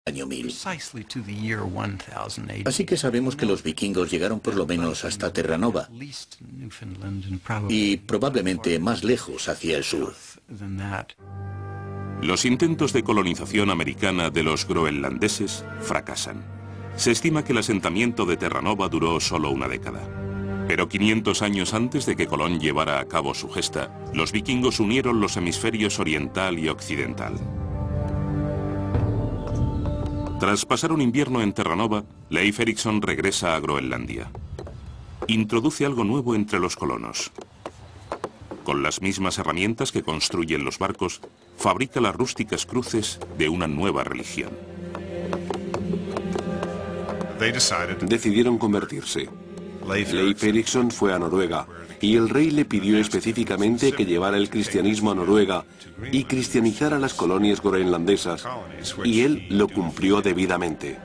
año 1000. Así que sabemos que los vikingos llegaron por lo menos hasta Terranova y probablemente más lejos hacia el sur. Los intentos de colonización americana de los groenlandeses fracasan. Se estima que el asentamiento de Terranova duró solo una década. Pero 500 años antes de que Colón llevara a cabo su gesta, los vikingos unieron los hemisferios oriental y occidental. Tras pasar un invierno en Terranova, Leif Erikson regresa a Groenlandia. Introduce algo nuevo entre los colonos. Con las mismas herramientas que construyen los barcos, fabrica las rústicas cruces de una nueva religión. Decidieron convertirse. Leif Erikson fue a Noruega y el rey le pidió específicamente que llevara el cristianismo a Noruega y cristianizara las colonias groenlandesas, y él lo cumplió debidamente.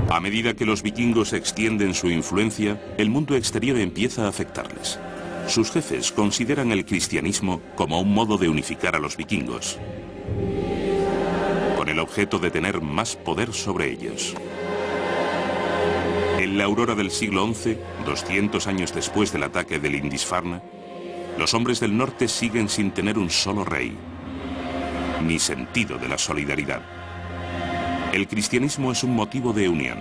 A medida que los vikingos extienden su influencia, el mundo exterior empieza a afectarles. Sus jefes consideran el cristianismo como un modo de unificar a los vikingos, con el objeto de tener más poder sobre ellos. En la aurora del siglo XI, 200 años después del ataque de Lindisfarne, los hombres del norte siguen sin tener un solo rey, ni sentido de la solidaridad. El cristianismo es un motivo de unión.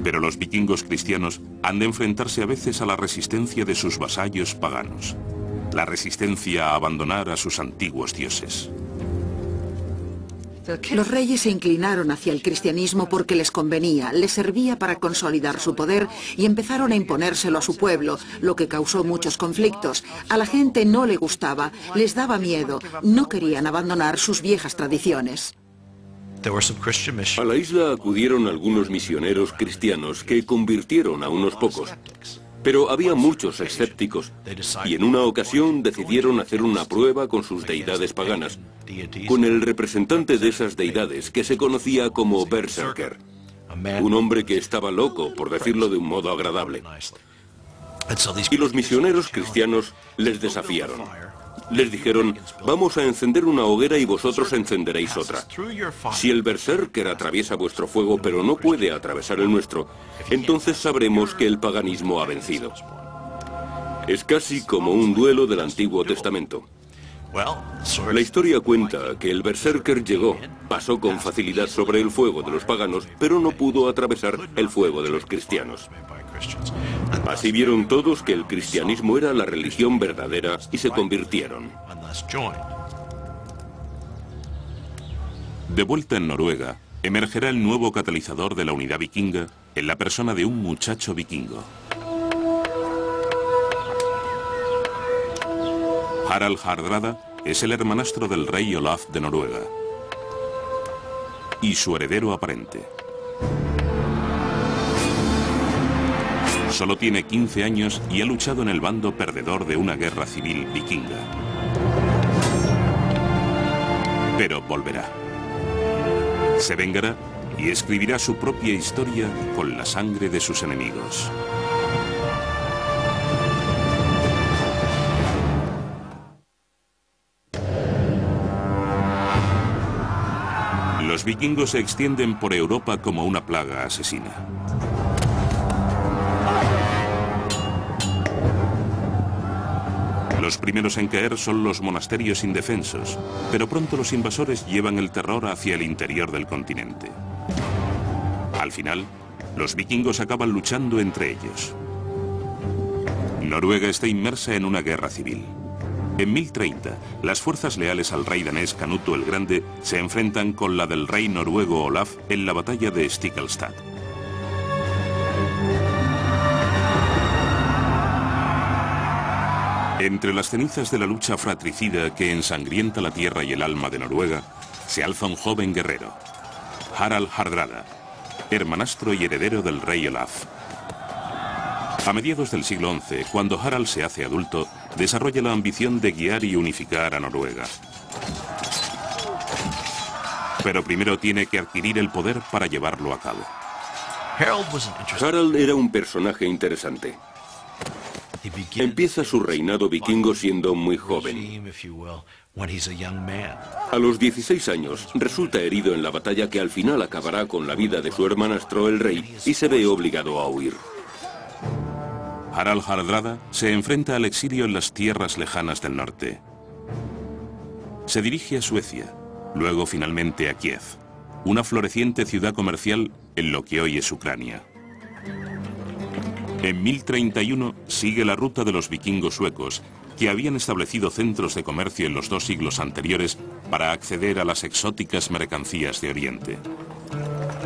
Pero los vikingos cristianos han de enfrentarse a veces a la resistencia de sus vasallos paganos, la resistencia a abandonar a sus antiguos dioses. Los reyes se inclinaron hacia el cristianismo porque les convenía, les servía para consolidar su poder y empezaron a imponérselo a su pueblo, lo que causó muchos conflictos. A la gente no le gustaba, les daba miedo, no querían abandonar sus viejas tradiciones. A la isla acudieron algunos misioneros cristianos que convirtieron a unos pocos. Pero había muchos escépticos, y en una ocasión decidieron hacer una prueba con sus deidades paganas, con el representante de esas deidades, que se conocía como Berserker, un hombre que estaba loco, por decirlo de un modo agradable. Y los misioneros cristianos les desafiaron. Les dijeron: vamos a encender una hoguera y vosotros encenderéis otra. Si el Berserker atraviesa vuestro fuego pero no puede atravesar el nuestro, entonces sabremos que el paganismo ha vencido. Es casi como un duelo del Antiguo Testamento. La historia cuenta que el Berserker llegó, pasó con facilidad sobre el fuego de los paganos, pero no pudo atravesar el fuego de los cristianos. Así vieron todos que el cristianismo era la religión verdadera y se convirtieron. De vuelta en Noruega, emergerá el nuevo catalizador de la unidad vikinga en la persona de un muchacho vikingo. Harald Hardrada es el hermanastro del rey Olaf de Noruega y su heredero aparente. Solo tiene 15 años y ha luchado en el bando perdedor de una guerra civil vikinga. Pero volverá. Se vengará y escribirá su propia historia con la sangre de sus enemigos. Los vikingos se extienden por Europa como una plaga asesina. Los primeros en caer son los monasterios indefensos, pero pronto los invasores llevan el terror hacia el interior del continente. Al final, los vikingos acaban luchando entre ellos. Noruega está inmersa en una guerra civil. En 1030, las fuerzas leales al rey danés Canuto el Grande se enfrentan con la del rey noruego Olaf en la batalla de Stiklestad. Entre las cenizas de la lucha fratricida que ensangrienta la tierra y el alma de Noruega, se alza un joven guerrero, Harald Hardrada, hermanastro y heredero del rey Olaf. A mediados del siglo XI, cuando Harald se hace adulto, desarrolla la ambición de guiar y unificar a Noruega. Pero primero tiene que adquirir el poder para llevarlo a cabo. Harald era un personaje interesante. Empieza su reinado vikingo siendo muy joven. A los 16 años, resulta herido en la batalla que al final acabará con la vida de su hermanastro el rey y se ve obligado a huir. Harald Hardrada se enfrenta al exilio en las tierras lejanas del norte. Se dirige a Suecia, luego finalmente a Kiev, una floreciente ciudad comercial en lo que hoy es Ucrania. En 1031 sigue la ruta de los vikingos suecos, que habían establecido centros de comercio en los 2 siglos anteriores para acceder a las exóticas mercancías de Oriente.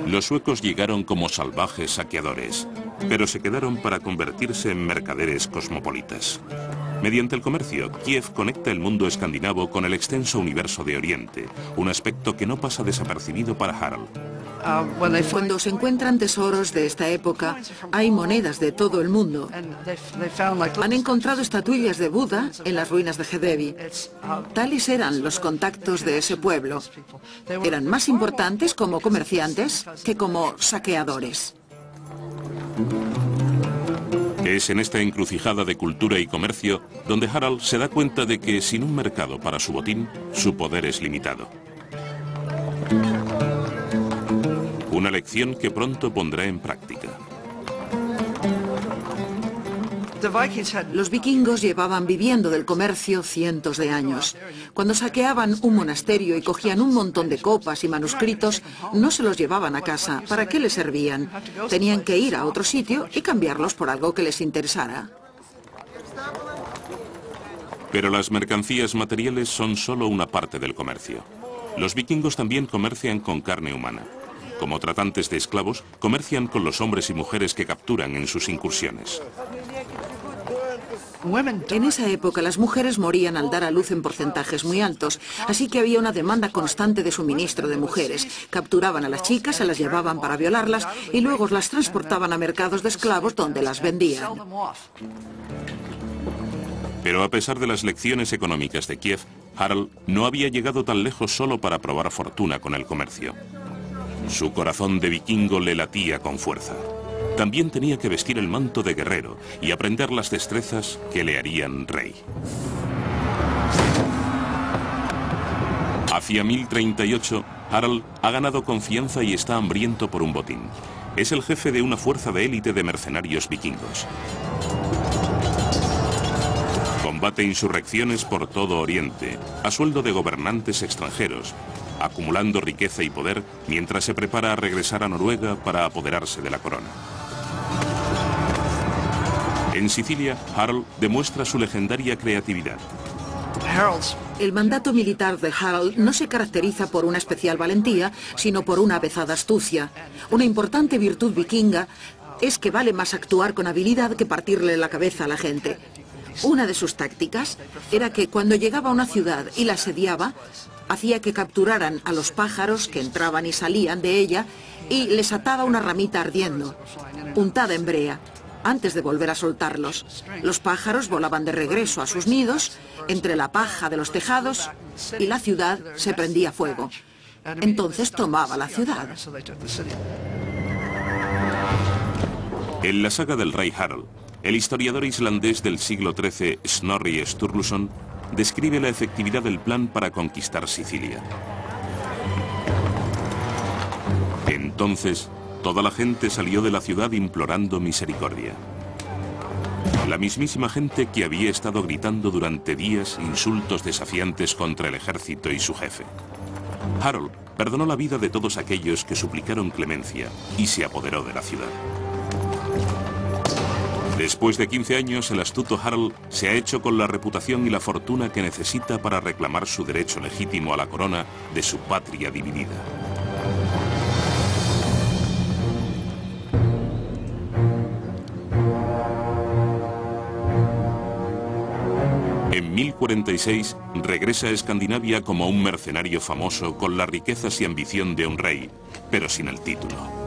Los suecos llegaron como salvajes saqueadores, pero se quedaron para convertirse en mercaderes cosmopolitas. Mediante el comercio, Kiev conecta el mundo escandinavo con el extenso universo de Oriente, un aspecto que no pasa desapercibido para Harald. Cuando se encuentran tesoros de esta época, hay monedas de todo el mundo. Han encontrado estatuillas de Buda en las ruinas de Hedevi. Tales eran los contactos de ese pueblo. Eran más importantes como comerciantes que como saqueadores. Es en esta encrucijada de cultura y comercio donde Harald se da cuenta de que sin un mercado para su botín, su poder es limitado. Una lección que pronto pondrá en práctica. Los vikingos llevaban viviendo del comercio cientos de años. Cuando saqueaban un monasterio y cogían un montón de copas y manuscritos, no se los llevaban a casa. ¿Para qué les servían? Tenían que ir a otro sitio y cambiarlos por algo que les interesara. Pero las mercancías materiales son solo una parte del comercio. Los vikingos también comercian con carne humana. Como tratantes de esclavos, comercian con los hombres y mujeres que capturan en sus incursiones. En esa época las mujeres morían al dar a luz en porcentajes muy altos, así que había una demanda constante de suministro de mujeres. Capturaban a las chicas, se las llevaban para violarlas y luego las transportaban a mercados de esclavos donde las vendían. Pero a pesar de las lecciones económicas de Kiev, Harald no había llegado tan lejos solo para probar fortuna con el comercio. Su corazón de vikingo le latía con fuerza. También tenía que vestir el manto de guerrero y aprender las destrezas que le harían rey. Hacia 1038, Harald ha ganado confianza y está hambriento por un botín. Es el jefe de una fuerza de élite de mercenarios vikingos. Combate insurrecciones por todo Oriente, a sueldo de gobernantes extranjeros, acumulando riqueza y poder mientras se prepara a regresar a Noruega para apoderarse de la corona. En Sicilia, Harald demuestra su legendaria creatividad. El mandato militar de Harald no se caracteriza por una especial valentía, sino por una avezada astucia. Una importante virtud vikinga es que vale más actuar con habilidad que partirle la cabeza a la gente. Una de sus tácticas era que cuando llegaba a una ciudad y la asediaba, hacía que capturaran a los pájaros que entraban y salían de ella y les ataba una ramita ardiendo, untada en brea, antes de volver a soltarlos. Los pájaros volaban de regreso a sus nidos, entre la paja de los tejados, y la ciudad se prendía fuego. Entonces tomaba la ciudad. En la saga del rey Harald, el historiador islandés del siglo XIII, Snorri Sturluson, describe la efectividad del plan para conquistar Sicilia. Entonces, toda la gente salió de la ciudad implorando misericordia. La mismísima gente que había estado gritando durante días insultos desafiantes contra el ejército y su jefe. Harald perdonó la vida de todos aquellos que suplicaron clemencia y se apoderó de la ciudad. Después de 15 años, el astuto Harald se ha hecho con la reputación y la fortuna que necesita para reclamar su derecho legítimo a la corona de su patria dividida. En 1046 regresa a Escandinavia como un mercenario famoso con las riquezas y ambición de un rey, pero sin el título.